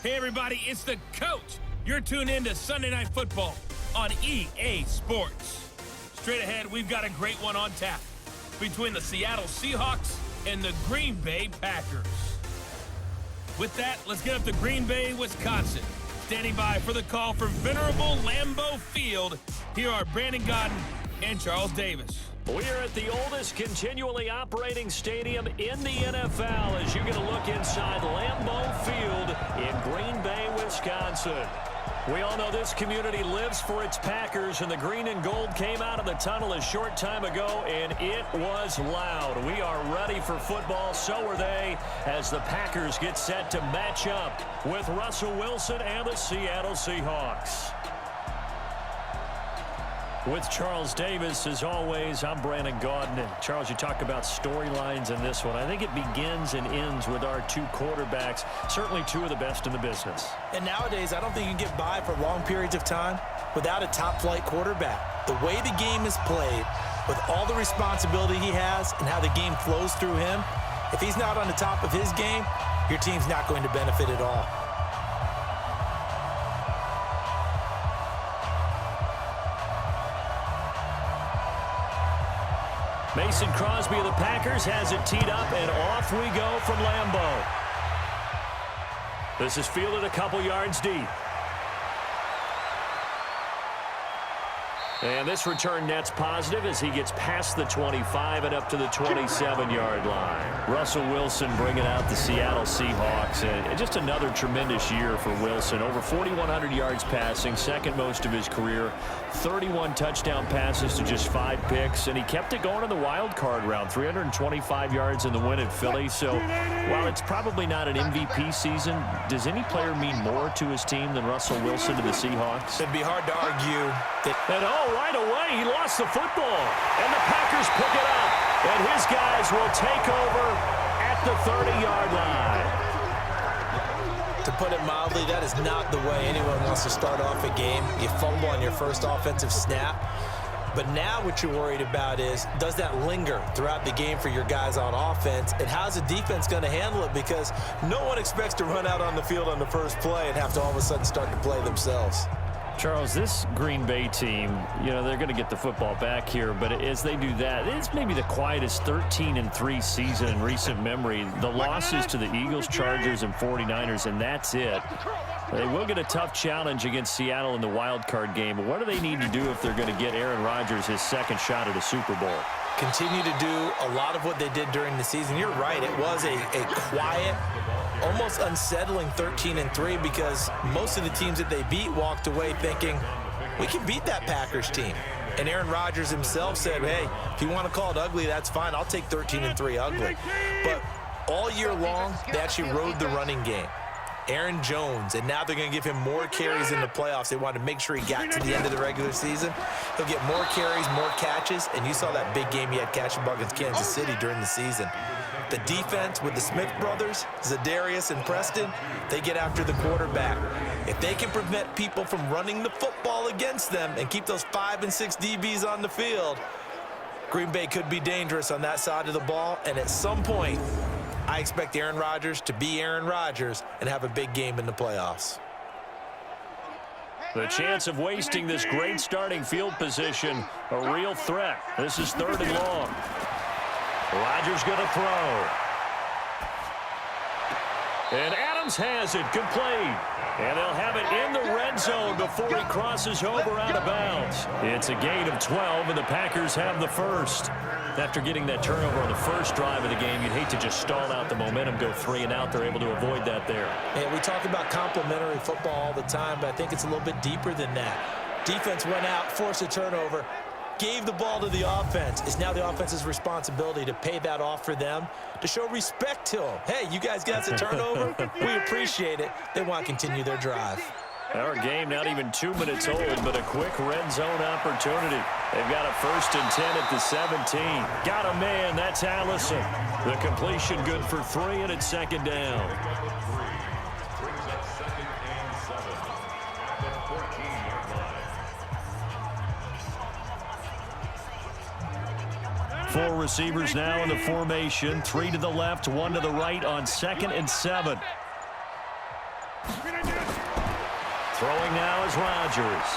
Hey everybody, it's the coach. You're tuned in to Sunday Night Football on EA Sports. Straight ahead, we've got a great one on tap between the Seattle Seahawks and the Green Bay Packers. With that, let's get up to Green Bay, Wisconsin. Standing by for the call for venerable Lambeau Field, here are Brandon Godden and Charles Davis. We are at the oldest continually operating stadium in the NFL as you get a look inside Lambeau Field in Green Bay, Wisconsin. We all know this community lives for its Packers, and the green and gold came out of the tunnel a short time ago, and it was loud. We are ready for football, so are they, as the Packers get set to match up with Russell Wilson and the Seattle Seahawks. With Charles Davis, as always, I'm Brandon Godden. And Charles, you talk about storylines in this one. I think it begins and ends with our two quarterbacks, certainly two of the best in the business. And nowadays, I don't think you can get by for long periods of time without a top-flight quarterback. The way the game is played, with all the responsibility he has and how the game flows through him, if he's not on the top of his game, your team's not going to benefit at all. Mason Crosby of the Packers has it teed up, and off we go from Lambeau. This is fielded a couple yards deep. And this return net's positive as he gets past the 25 and up to the 27-yard line. Russell Wilson bringing out the Seattle Seahawks. And just another tremendous year for Wilson. Over 4,100 yards passing, second most of his career. 31 touchdown passes to just 5 picks. And he kept it going in the wild card round. 325 yards in the win at Philly. So while it's probably not an MVP season, does any player mean more to his team than Russell Wilson to the Seahawks? It'd be hard to argue that. And right away, he lost the football. And the Packers pick it up. And his guys will take over at the 30-yard line. To put it mildly, that is not the way anyone wants to start off a game. You fumble on your first offensive snap. But now what you're worried about is, does that linger throughout the game for your guys on offense? And how's the defense going to handle it? Because no one expects to run out on the field on the first play and have to all of a sudden start to play themselves. Charles, this Green Bay team, you know, they're going to get the football back here, but as they do that, it's maybe the quietest 13-3 season in recent memory. The losses to the Eagles, Chargers, and 49ers, and that's it. They will get a tough challenge against Seattle in the wild card game, but what do they need to do if they're going to get Aaron Rodgers his second shot at a Super Bowl? Continue to do a lot of what they did during the season. You're right, it was a quiet, almost unsettling 13-3 because most of the teams that they beat walked away thinking, we can beat that Packers team. And Aaron Rodgers himself said, hey, if you want to call it ugly, that's fine. I'll take 13-3 ugly. But all year long, they actually rode the running game. Aaron Jones, and now they're going to give him more carries in the playoffs. They wanted to make sure he got to the end of the regular season. He'll get more carries, more catches, and you saw that big game he had catching against Kansas City during the season. The defense with the Smith brothers, Zadarius and Preston, they get after the quarterback. If they can prevent people from running the football against them and keep those 5 and 6 DBs on the field, Green Bay could be dangerous on that side of the ball, and at some point, I expect Aaron Rodgers to be Aaron Rodgers and have a big game in the playoffs. The chance of wasting this great starting field position, a real threat. This is 3rd and long. Rodgers going to throw. And Adams has it, complete. And they'll have it in the red zone before he crosses over out of bounds. It's a gain of 12, and the Packers have the first. After getting that turnover on the first drive of the game, you'd hate to just stall out the momentum, go 3 and out. They're able to avoid that there. And we talk about complementary football all the time, but I think it's a little bit deeper than that. Defense went out, forced a turnover, gave the ball to the offense. It's now the offense's responsibility to pay that off for them, to show respect to them. Hey, you guys got the turnover? We appreciate it. They want to continue their drive. Our game not even 2 minutes old, but a quick red zone opportunity. They've got a 1st and 10 at the 17. Got a man, that's Allison. The completion good for 3, and it's 2nd down. Four receivers now in the formation. 3 to the left, 1 to the right on 2nd and 7. Throwing now is Rodgers.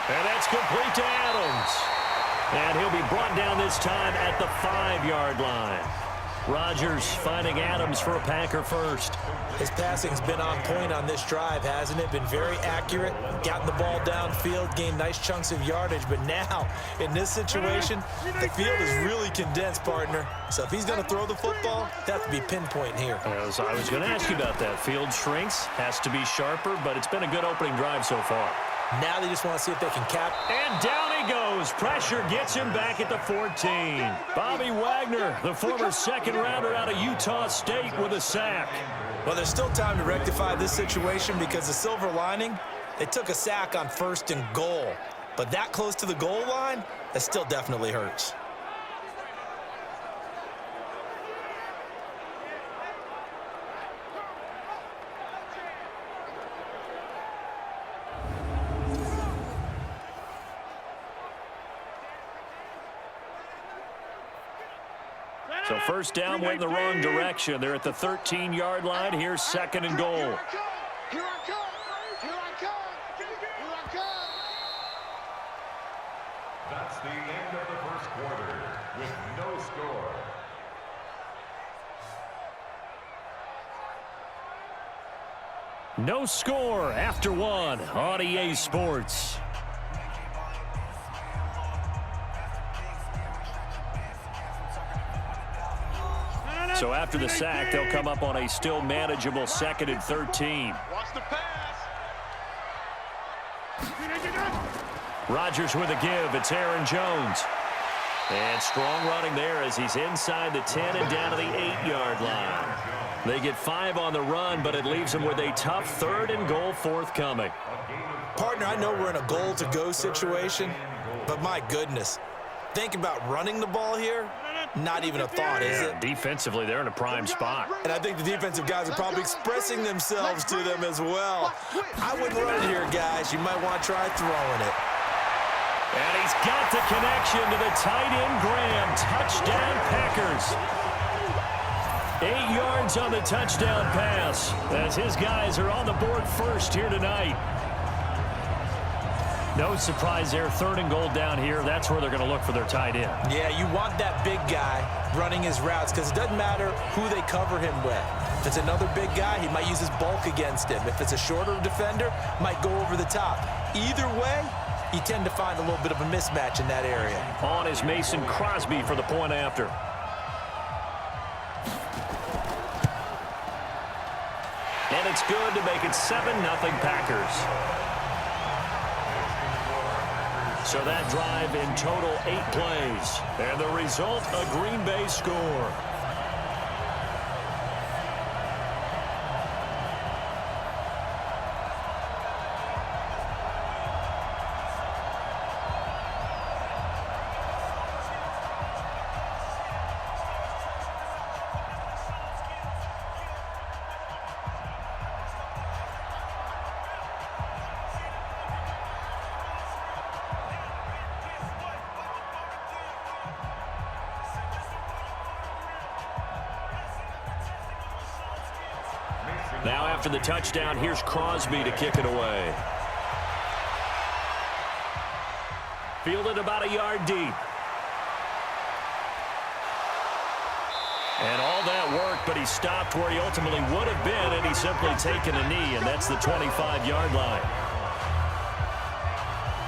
And that's complete to Adams. And he'll be brought down this time at the 5-yard line. Rodgers finding Adams for a Packer first. His passing's been on point on this drive, hasn't it? Been very accurate, gotten the ball downfield, gained nice chunks of yardage. But now, in this situation, the field is really condensed, partner. So if he's going to throw the football, they have to be pinpoint here. As I was going to ask you about that. Field shrinks, has to be sharper, but it's been a good opening drive so far. Now they just want to see if they can cap. And down he goes. Pressure gets him back at the 14. Bobby Wagner, the former second-rounder out of Utah State, with a sack. Well, there's still time to rectify this situation because the silver lining, they took a sack on 1st and goal. But that close to the goal line, that still definitely hurts. So first down went in the wrong direction. They're at the 13-yard line. Here's 2nd and goal. Here I come. Here I come. Here I come. That's the end of the first quarter with no score. No score after one on EA Sports. So after the sack, they'll come up on a still manageable 2nd and 13. Watch the pass. Rodgers with a give. It's Aaron Jones. And strong running there as he's inside the 10 and down to the 8-yard line. They get 5 on the run, but it leaves them with a tough 3rd and goal forthcoming. Partner, I know we're in a goal-to-go situation, but my goodness, think about running the ball here. Not even a thought, is it? Defensively, they're in a prime spot. And I think the defensive guys are probably expressing themselves to them as well. I wouldn't run it here, guys. You might want to try throwing it. And he's got the connection to the tight end, Graham. Touchdown, Packers. 8 yards on the touchdown pass as his guys are on the board first here tonight. No surprise there. 3rd and goal down here. That's where they're going to look for their tight end. Yeah, you want that big guy running his routes because it doesn't matter who they cover him with. If it's another big guy, he might use his bulk against him. If it's a shorter defender, might go over the top. Either way, you tend to find a little bit of a mismatch in that area. On is Mason Crosby for the point after. And it's good to make it 7-0 Packers. So that drive in total 8 plays. And the result, a Green Bay score. Now after the touchdown, here's Crosby to kick it away. Fielded about a yard deep. And all that work, but he stopped where he ultimately would have been, and he's simply taken a knee, and that's the 25-yard line.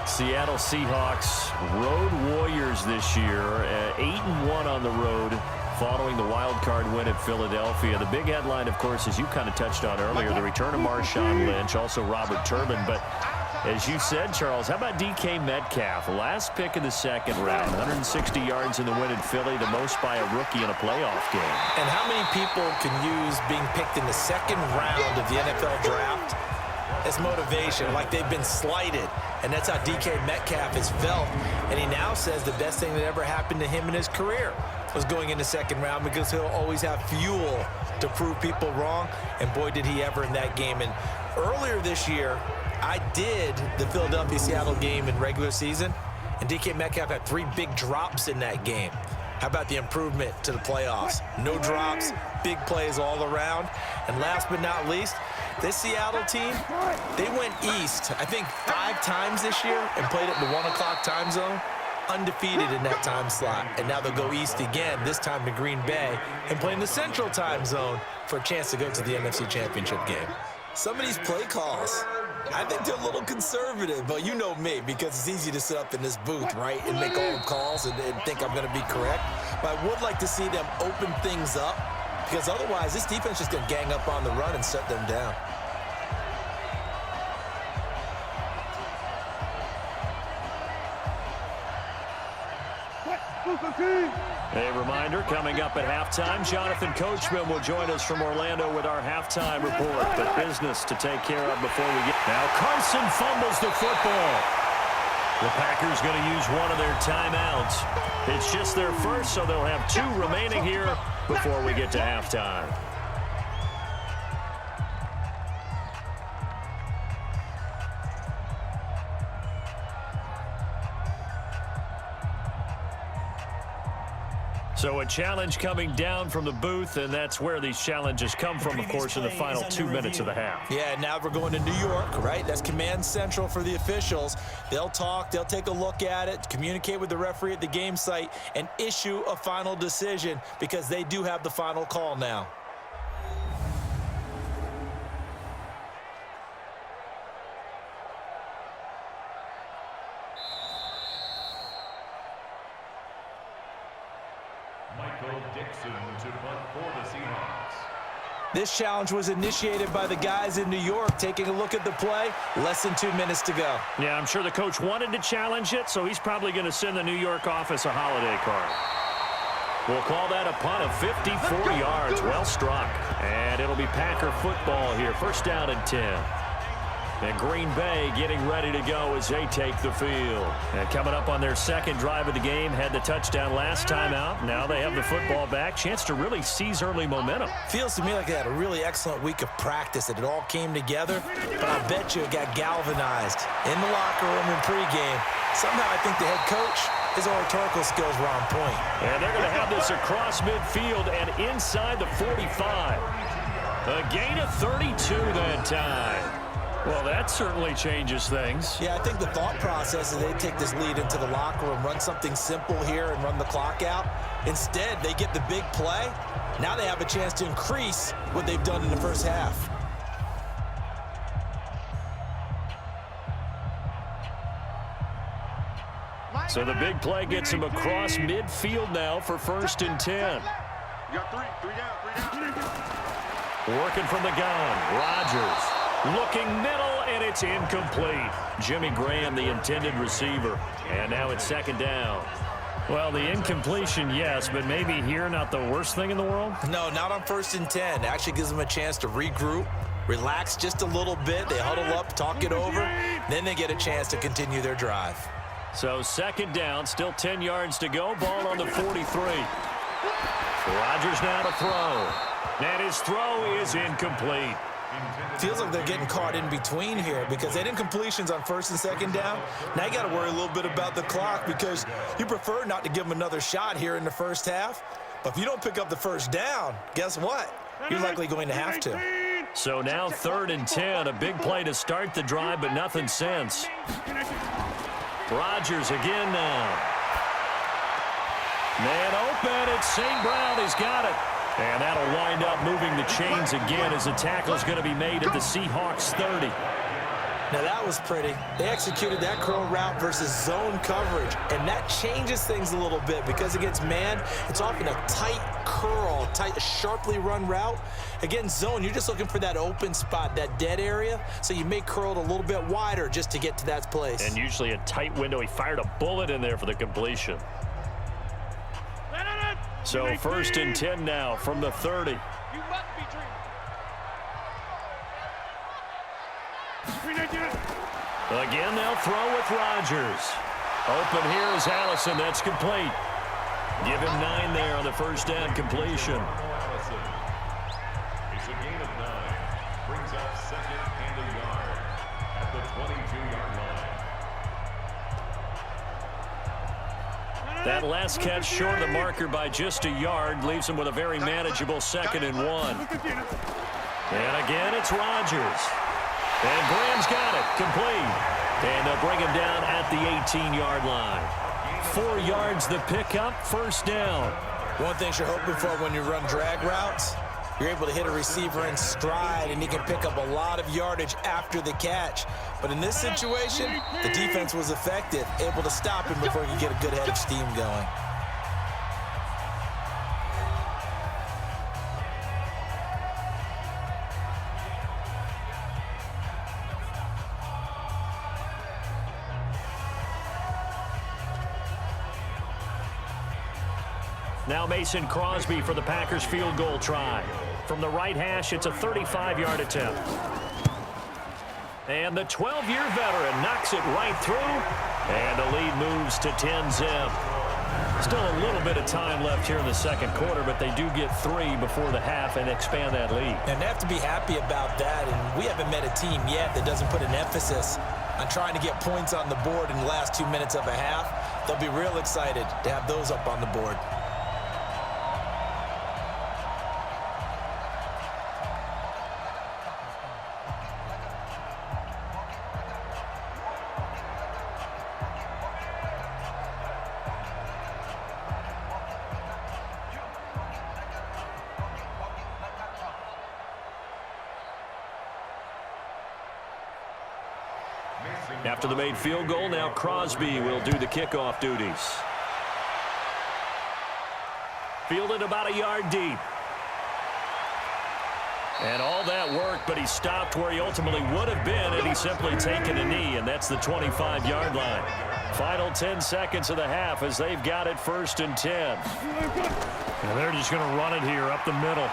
Seattle Seahawks, road warriors this year, 8-1 on the road, following the wild card win at Philadelphia. The big headline, of course, as you kind of touched on earlier, the return of Marshawn Lynch, also Robert Turbin. But as you said, Charles, how about DK Metcalf? Last pick of the 2nd round, 160 yards in the win in Philly, the most by a rookie in a playoff game. And how many people can use being picked in the 2nd round of the NFL draft as motivation, like they've been slighted? And that's how DK Metcalf has felt. And he now says the best thing that ever happened to him in his career was going in the 2nd round because he'll always have fuel to prove people wrong. And boy, did he ever in that game. And earlier this year, I did the Philadelphia-Seattle game in regular season, and DK Metcalf had 3 big drops in that game. How about the improvement to the playoffs? No drops, big plays all around. And last but not least, this Seattle team, they went east, I think 5 times this year and played at the 1 o'clock time zone. Undefeated in that time slot. And now they'll go east again, this time to Green Bay, and play in the Central time zone for a chance to go to the NFC Championship game. Some of these play calls, I think they're a little conservative, but you know me, because it's easy to sit up in this booth, right, and make all the calls and think I'm going to be correct. But I would like to see them open things up, because otherwise this defense is going to gang up on the run and shut them down. A reminder, coming up at halftime, Jonathan Coachman will join us from Orlando with our halftime report. But business to take care of before we get... Now Carson fumbles the football. The Packers going to use one of their timeouts. It's just their first, so they'll have 2 remaining here before we get to halftime. So a challenge coming down from the booth, and that's where these challenges come from, of course, in the final 2 minutes of the half. Yeah, now we're going to New York, right? That's command central for the officials. They'll talk, they'll take a look at it, communicate with the referee at the game site, and issue a final decision because they do have the final call now. This challenge was initiated by the guys in New York. Taking a look at the play, less than 2 minutes to go. Yeah, I'm sure the coach wanted to challenge it, so he's probably going to send the New York office a holiday card. We'll call that a punt of 54 yards. Well struck. And it'll be Packer football here. First down and 10. And Green Bay getting ready to go as they take the field. And coming up on their second drive of the game, had the touchdown last time out. Now they have the football back. Chance to really seize early momentum. Feels to me like they had a really excellent week of practice. It all came together, but I'll bet you it got galvanized in the locker room in pregame. Somehow I think the head coach, his oratorical skills were on point. And they're going to have this across midfield and inside the 45. A gain of 32 that time. Well, that certainly changes things. Yeah, I think the thought process is they take this lead into the locker room, run something simple here and run the clock out. Instead, they get the big play. Now they have a chance to increase what they've done in the first half. So the big play gets him across midfield now for first and 10. You got three down. Working from the gun, Rodgers. Looking middle, and it's incomplete. Jimmy Graham, the intended receiver. And now it's second down. Well, the incompletion, yes, but maybe here not the worst thing in the world? No, not on first and 10. It actually gives them a chance to regroup, relax just a little bit. They huddle up, talk it over. Then they get a chance to continue their drive. So second down, still 10 yards to go. Ball on the 43. Rodgers now to throw. And his throw is incomplete. Feels like they're getting caught in between here because they didn't completions on first and second down. Now you got to worry a little bit about the clock because you prefer not to give them another shot here in the first half. But if you don't pick up the first down, guess what? You're likely going to have to. So now third and 10, a big play to start the drive, but nothing since. Rodgers again now. Man open, it's St. Brown, he's got it. And that'll wind up moving the chains again as the tackle's going to be made at the Seahawks 30. Now that was pretty. They executed that curl route versus zone coverage, and that changes things a little bit because against man, it's often a tight curl, tight, sharply run route. Against zone, you're just looking for that open spot, that dead area, so you may curl it a little bit wider just to get to that place. And usually a tight window. He fired a bullet in there for the completion. So first and 10 now from the 30. You must be dreaming. Again, they'll throw with Rodgers. Open here is Allison. That's complete. Give him 9 there on the first down completion. It's a gain of 9. Brings up second and a yard at the 22-yard line. That last catch short of the marker by just a yard leaves him with a very manageable 2nd and 1. And again, it's Rodgers. And Graham's got it, complete. And they'll bring him down at the 18-yard line. 4 yards the pickup, 1st down. One thing you're hoping for when you run drag routes, you're able to hit a receiver in stride, and he can pick up a lot of yardage after the catch. But in this situation, the defense was effective, able to stop him before he could get a good head of steam going. Now Mason Crosby for the Packers field goal try. From the right hash, it's a 35-yard attempt. And the 12-year veteran knocks it right through. And the lead moves to 10-zip. Still a little bit of time left here in the 2nd quarter, but they do get 3 before the half and expand that lead. And they have to be happy about that. And we haven't met a team yet that doesn't put an emphasis on trying to get points on the board in the last 2 minutes of a half. They'll be real excited to have those up on the board. After the made field goal, now Crosby will do the kickoff duties. Fielded about a yard deep. And all that work, but he stopped where he ultimately would have been had he simply taken a knee, and that's the 25-yard line. Final 10 seconds of the half as they've got it 1st and 10. And they're just going to run it here up the middle.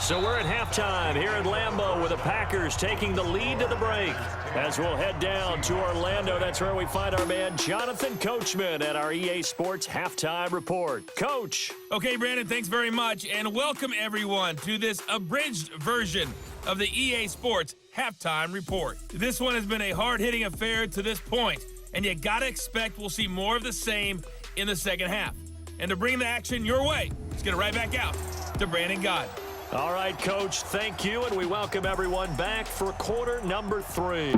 So we're at halftime here at Lambeau with the Packers taking the lead to the break. As we'll head down to Orlando, that's where we find our man Jonathan Coachman at our EA Sports Halftime Report. Coach. Okay, Brandon, thanks very much, and welcome everyone to this abridged version of the EA Sports Halftime Report. This one has been a hard-hitting affair to this point, and you gotta expect we'll see more of the same in the 2nd half. And to bring the action your way, let's get it right back out to Brandon Gaudin. All right, Coach, thank you, and we welcome everyone back for quarter number 3.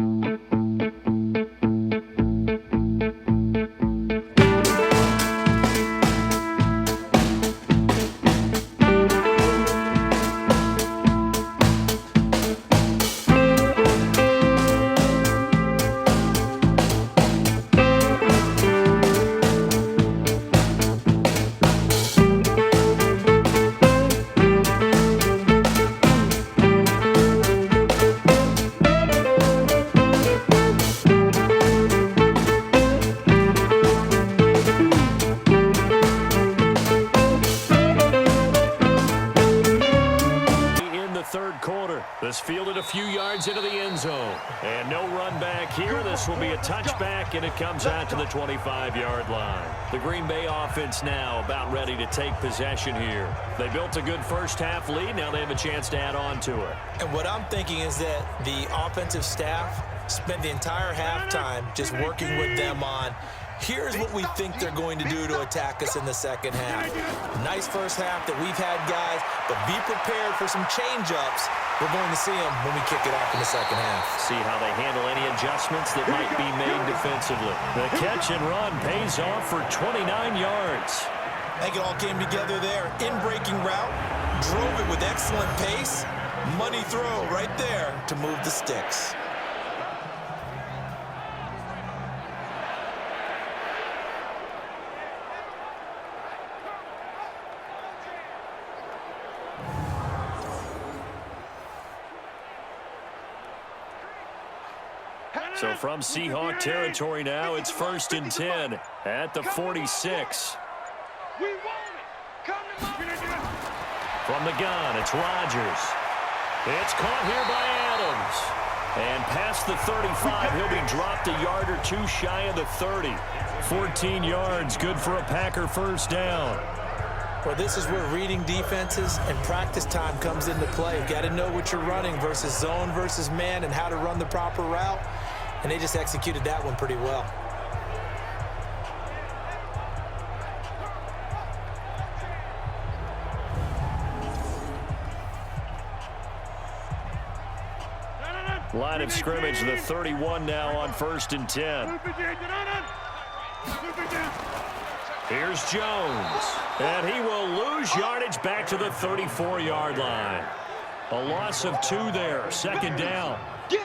Fielded a few yards into the end zone. And no run back here. This will be a touchback, and it comes out to the 25-yard line. The Green Bay offense now about ready to take possession here. They built a good first-half lead. Now they have a chance to add on to it. And what I'm thinking is that the offensive staff spent the entire halftime just working with them on here's what we think they're going to do to attack us in the 2nd half. Nice first half that we've had, guys, but be prepared for some change-ups. We're going to see them when we kick it off in the 2nd half. See how they handle any adjustments that might be made defensively. The catch and run pays off for 29 yards. I think it all came together there. In-breaking route, drove it with excellent pace. Money throw right there to move the sticks. So from Seahawk territory now, it's 1st and 10 at the 46. From the gun, it's Rodgers. It's caught here by Adams. And past the 35, he'll be dropped a yard or two shy of the 30. 14 yards, good for a Packer first down. Well, this is where reading defenses and practice time comes into play. You've got to know what you're running versus zone versus man and how to run the proper route. And they just executed that one pretty well. Line of scrimmage, the 31 now on 1st and 10. Here's Jones, and he will lose yardage back to the 34-yard line. A loss of 2 there, 2nd down.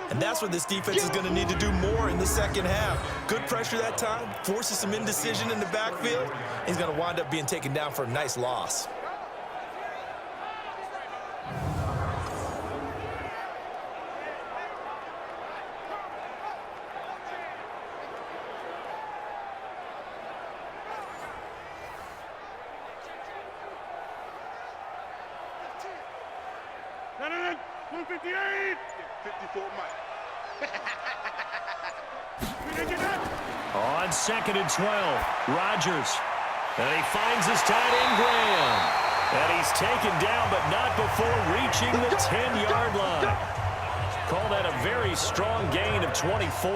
And that's what this defense is going to need to do more in the second half. Good pressure that time, forces some indecision in the backfield. He's going to wind up being taken down for a nice loss. On 2nd and 12, Rodgers. And he finds his tight end, Graham. And he's taken down, but not before reaching the 10-yard line. Call that a very strong gain of 24.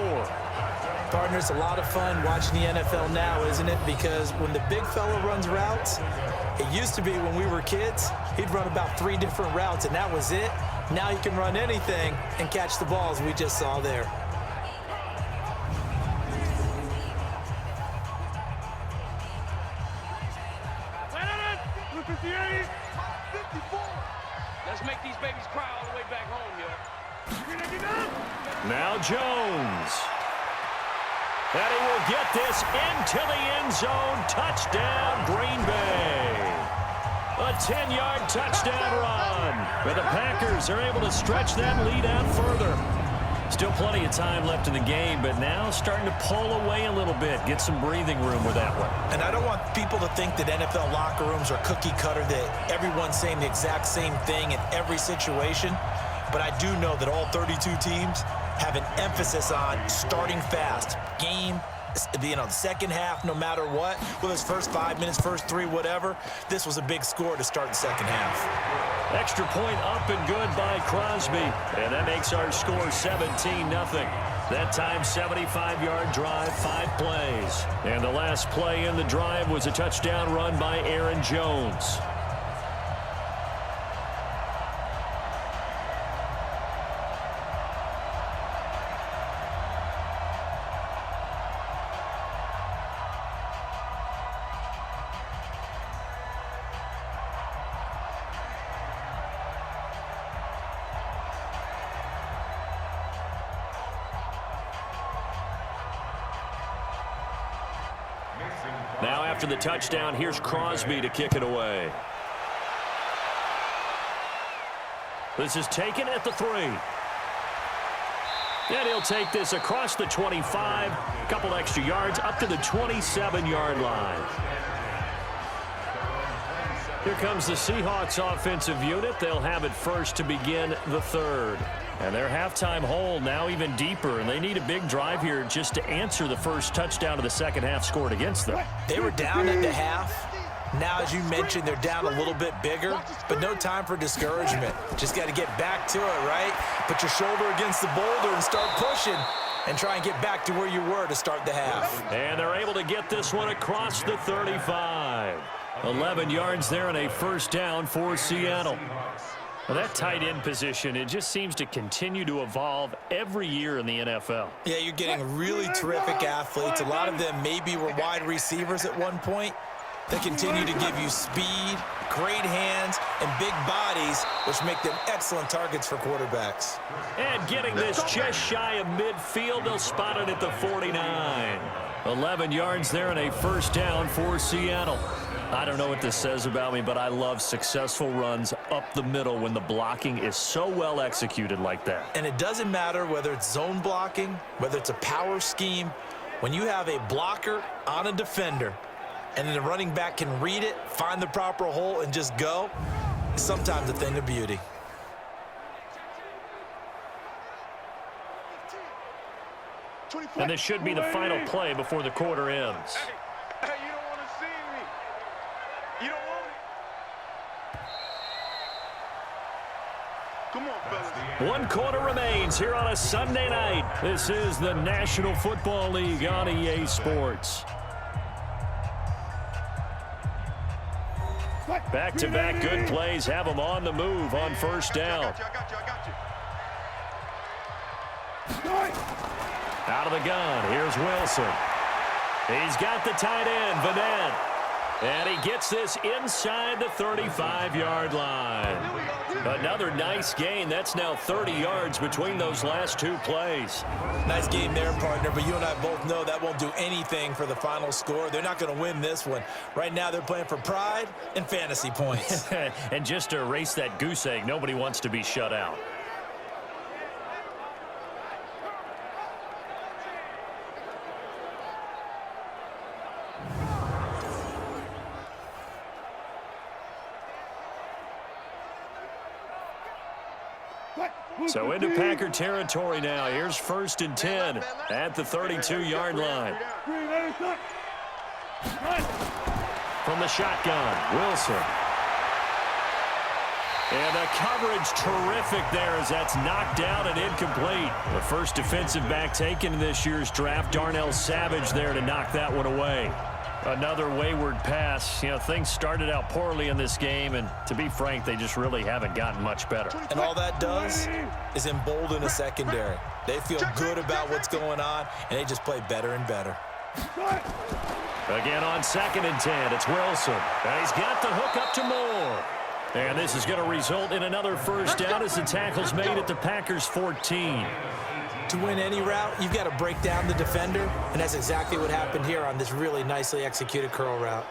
Partner, it's a lot of fun watching the NFL now, isn't it? Because when the big fella runs routes, it used to be when we were kids, he'd run about 3 different routes, and that was it. Now you can run anything and catch the balls we just saw there. Let's make these babies cry all the way back home here. Now Jones. And he will get this into the end zone. Touchdown, Green Bay. A 10-yard touchdown run. But the Packers are able to stretch that lead out further. Still plenty of time left in the game, but now starting to pull away a little bit. Get some breathing room with that one. And I don't want people to think that NFL locker rooms are cookie cutter, that everyone's saying the exact same thing in every situation. But I do know that all 32 teams have an emphasis on starting fast. Game, the second half, no matter what, whether it's first 5 minutes, first 3, whatever, this was a big score to start the second half. Extra point up and good by Crosby. And that makes our score 17-0. That time, 75-yard drive, 5 plays. And the last play in the drive was a touchdown run by Aaron Jones. Now after the touchdown, here's Crosby to kick it away. This is taken at the 3. And he'll take this across the 25, a couple extra yards up to the 27-yard line. Here comes the Seahawks offensive unit. They'll have it first to begin the 3rd. And their halftime hole now even deeper, and they need a big drive here just to answer the first touchdown of the second half scored against them. They were down at the half. Now, as you mentioned, they're down a little bit bigger, but no time for discouragement. Just got to get back to it, right? Put your shoulder against the boulder and start pushing and try and get back to where you were to start the half. And they're able to get this one across the 35. 11 yards there and a first down for Seattle. Well, that tight end position, it just seems to continue to evolve every year in the NFL. Yeah, you're getting really terrific athletes. A lot of them maybe were wide receivers at one point. They continue to give you speed, great hands, and big bodies, which make them excellent targets for quarterbacks. And getting this just shy of midfield, they'll spot it at the 49. 11 yards there and a first down for Seattle. I don't know what this says about me, but I love successful runs up the middle when the blocking is so well executed like that. And it doesn't matter whether it's zone blocking, whether it's a power scheme. When you have a blocker on a defender and then the running back can read it, find the proper hole, and just go, it's sometimes a thing of beauty. And this should be the final play before the quarter ends. Hey, you don't want to see me. You don't want me. Come on, fellas. One quarter remains here on a Sunday night. This is the National Football League on EA Sports. Back-to-back good plays have them on the move on first down. I got you. Out of the gun, here's Wilson. He's got the tight end, Vanette. And he gets this inside the 35-yard line. Another nice gain. That's now 30 yards between those last two plays. Nice game there, partner, but you and I both know that won't do anything for the final score. They're not going to win this one. Right now they're playing for pride and fantasy points. And just to erase that goose egg, nobody wants to be shut out. So into Packer territory now. Here's 1st and 10 at the 32-yard line. From the shotgun, Wilson. And the coverage terrific there as that's knocked down and incomplete. The first defensive back taken in this year's draft, Darnell Savage there to knock that one away. Another wayward pass. You know, things started out poorly in this game, and to be frank, they just really haven't gotten much better. And all that does is embolden a secondary. They feel good about what's going on, and they just play better and better. Again on 2nd and 10, it's Wilson. And he's got the hook up to Moore. And this is going to result in another first down as the tackle's made at the Packers' 14. To win any route, you've got to break down the defender, and that's exactly what happened here on this really nicely executed curl route.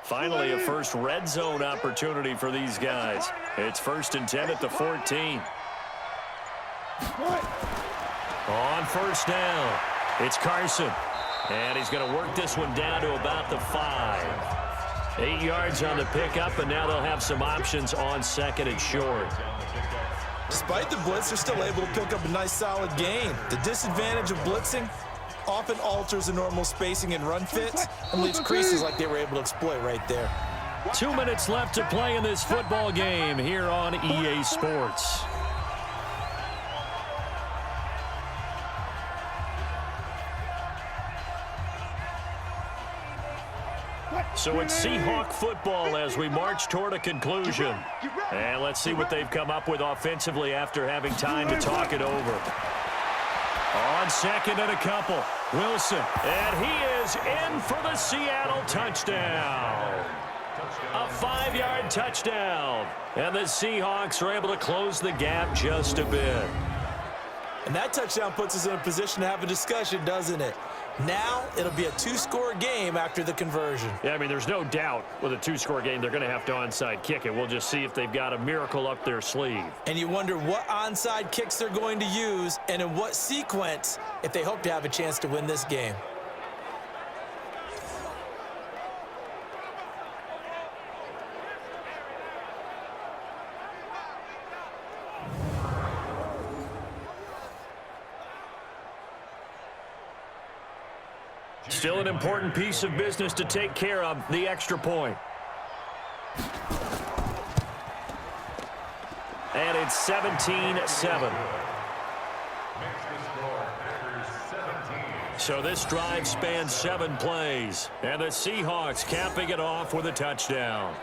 Finally, a first red zone opportunity for these guys. It's 1st and 10 at the 14. On first down, it's Carson. And he's going to work this one down to about the 5. 8 yards on the pickup, and now they'll have some options on 2nd and short. Despite the blitz, they're still able to pick up a nice solid gain. The disadvantage of blitzing often alters the normal spacing and run fits and leaves creases like they were able to exploit right there. 2 minutes left to play in this football game here on EA Sports. So it's Seahawk football as we march toward a conclusion. And let's see what they've come up with offensively after having time to talk it over. On 2nd and a couple, Wilson, and he is in for the Seattle touchdown. A 5-yard touchdown, and the Seahawks are able to close the gap just a bit. And that touchdown puts us in a position to have a discussion, doesn't it? Now it'll be a 2-score game after the conversion. Yeah, I mean, there's no doubt with a 2-score game they're going to have to onside kick it. We'll just see if they've got a miracle up their sleeve. And you wonder what onside kicks they're going to use and in what sequence if they hope to have a chance to win this game. Still an important piece of business to take care of, the extra point. And it's 17-7. So this drive spans 7 plays, and the Seahawks capping it off with a touchdown.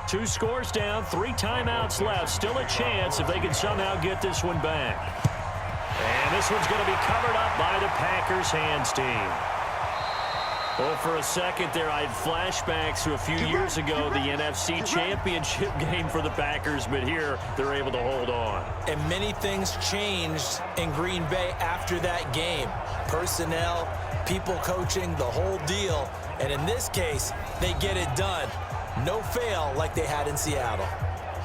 Two scores down, 3 timeouts left. Still a chance if they can somehow get this one back. And this one's going to be covered up by the Packers hands team. Well, for a second there, I had flashbacks to a few years ago, the NFC Championship game for the Packers, but here they're able to hold on. And many things changed in Green Bay after that game. Personnel, people coaching, the whole deal. And in this case, they get it done. No fail like they had in Seattle.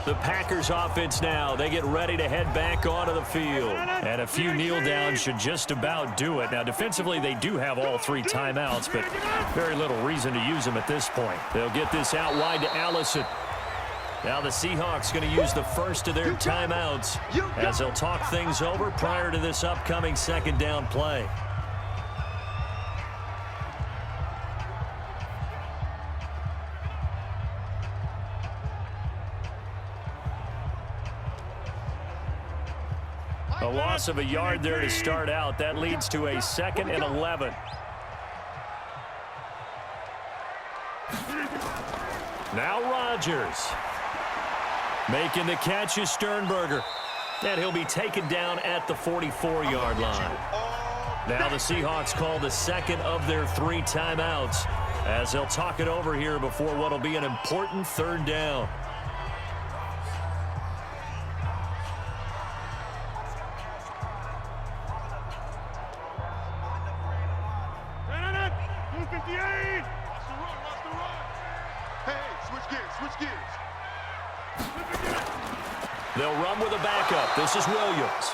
The Packers offense now, they get ready to head back onto the field. And a few kneel downs should just about do it. Now, defensively, they do have all 3 timeouts, but very little reason to use them at this point. They'll get this out wide to Allison. Now the Seahawks going to use the first of their timeouts as they'll talk things over prior to this upcoming second down play. A loss of a yard there to start out. That leads to a 2nd and 11. Now Rodgers. Making the catch is Sternberger. And he'll be taken down at the 44-yard line. Now the Seahawks call the second of their 3 timeouts as they'll talk it over here before what will be an important 3rd down. They'll run with a backup. This is Williams.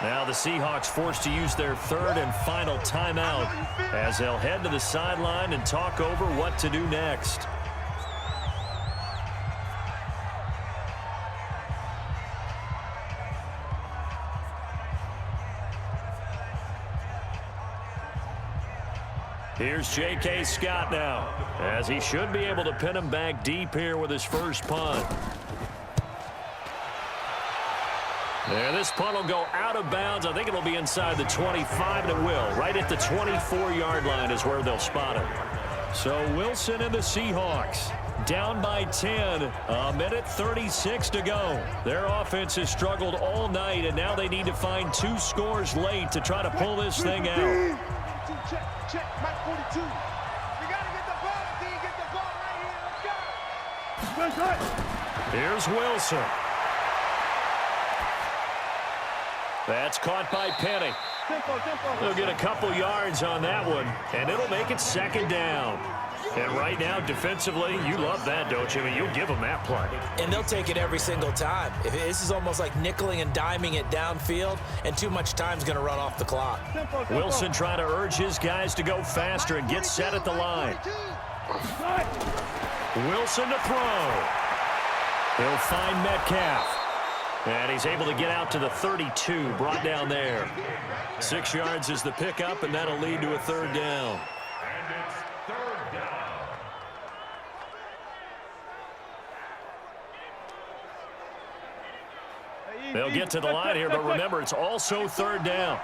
Now the Seahawks forced to use their 3rd and final timeout as they'll head to the sideline and talk over what to do next. Here's J.K. Scott now, as he should be able to pin him back deep here with his first punt. And this punt will go out of bounds. I think it'll be inside the 25, and it will. Right at the 24-yard line is where they'll spot it. So Wilson and the Seahawks down by 10. A minute 36 to go. Their offense has struggled all night, and now they need to find 2 scores late to try to pull this thing out. Check, Mike 42. We got to get the ball, D. Get the ball right here. Let's go. Here's Wilson. That's caught by Penny. They'll get a couple yards on that one, and it'll make it 2nd down. And right now, defensively, you love that, don't you? I mean, you'll give them that play. And they'll take it every single time. This is almost like nickeling and diming it downfield, and too much time's going to run off the clock. Wilson trying to urge his guys to go faster and get set at the line. Wilson to throw. He'll find Metcalf. And he's able to get out to the 32, brought down there. 6 yards is the pickup, and that'll lead to a 3rd down. And it's 3rd down. They'll get to the line here, but remember, it's also 3rd down.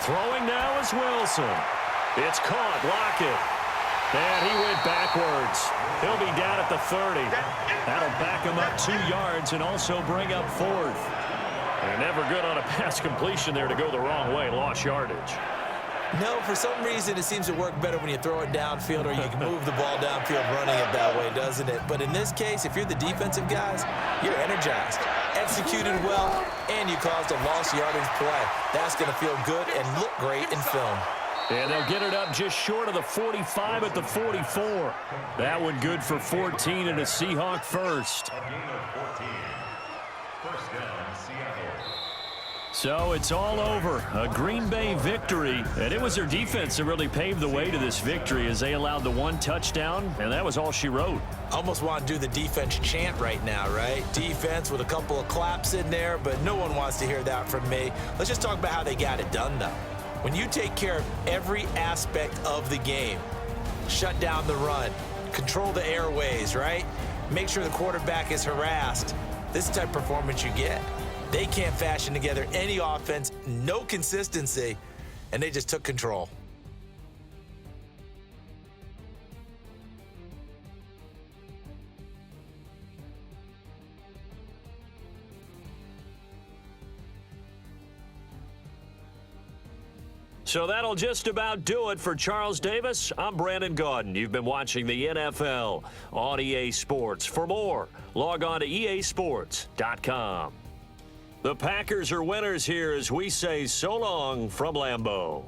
Throwing now is Wilson. It's caught. Lockett. And he went backwards. He'll be down at the 30. That'll back him up 2 yards and also bring up 4th. And never good on a pass completion there to go the wrong way. Lost yardage. No, for some reason it seems to work better when you throw it downfield or you can move the ball downfield running it that way, doesn't it? But in this case, if you're the defensive guys, you're energized, executed well, and you caused a lost yardage play. That's going to feel good and look great in film. And they'll get it up just short of the 45 at the 44. That one good for 14 and a Seahawk first. A gain of 14. First down, Seattle. So it's all over. A Green Bay victory. And it was their defense that really paved the way to this victory as they allowed the 1 touchdown, and that was all she wrote. Almost want to do the defense chant right now, right? Defense with a couple of claps in there, but no one wants to hear that from me. Let's just talk about how they got it done, though. When you take care of every aspect of the game, shut down the run, control the airways, right? Make sure the quarterback is harassed. This is the type of performance you get. They can't fashion together any offense, no consistency, and they just took control. So that'll just about do it for Charles Davis. I'm Brandon Gaudin. You've been watching the NFL on EA Sports. For more, log on to easports.com. The Packers are winners here as we say so long from Lambeau.